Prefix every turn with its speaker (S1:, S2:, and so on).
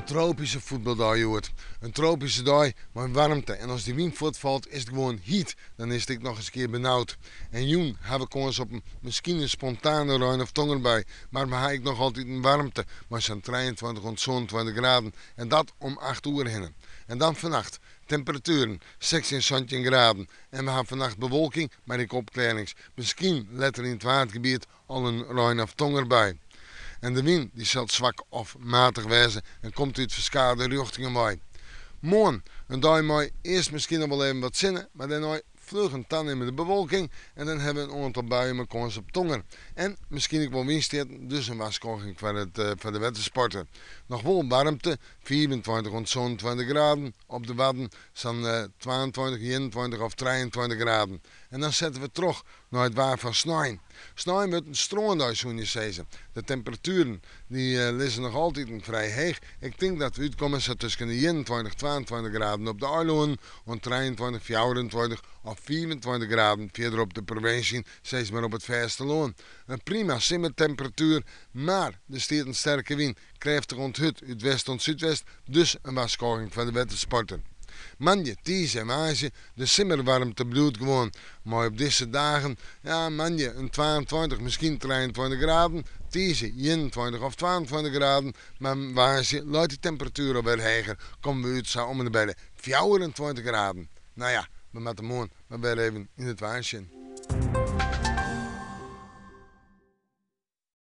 S1: Een tropische voetbaldag, joh. Een tropische dag met warmte. En als die wind voortvalt, is het gewoon heat. Dan is het nog eens een keer benauwd. En joen heb ik kans op misschien een spontane ruin of tonger bij. Maar we heb ik nog altijd een warmte. Maar zo'n 23 tot 27 graden. En dat om 8 uur heen. En dan vannacht. Temperaturen 16 en 17 graden. En we hebben vannacht bewolking, maar ik opklaringen. Misschien let er in het watergebied al een ruin of tonger bij. En de wind die zal zwak of matig wezen en komt uit verschillende richtingen bij. Morgen een dag met eerst misschien nog wel even wat zinnen, maar daarna vlugend dan in de bewolking en dan hebben we een aantal buien met kans op tonger. En misschien ook wel windstichten, dus een waarschuwing voor de watersporten. Nog wel warmte, 24 tot 27 graden. Op de Wadden zijn 22, 21 of 23 graden. En dan zetten we terug naar het waar van sneeuw. Sneeuw wordt een stroomdag, zo'n je zeggen. De temperaturen die liggen nog altijd vrij hoog. Ik denk dat we uitkomen tussen de 21, 22 graden op de Arloon en 23, 24 of 24 graden verder op de provincie, steeds maar op het verste loon. Een prima simmertemperatuur, maar er staat een sterke wind, krachtig onthut uit west tot zuidwest, dus een waarschuwing van de watersporter. Manje, Ties en Maasje, de simmerwarmte bloedt gewoon. Maar op deze dagen, ja manje, een 22, misschien 23 graden. Tiesje, 21 of 22 graden. Maar Maasje, laat die temperatuur alweer hoger. Komen we uit zo om en bij de 24 graden. Nou ja, we moeten morgen maar weer even in het waarsje.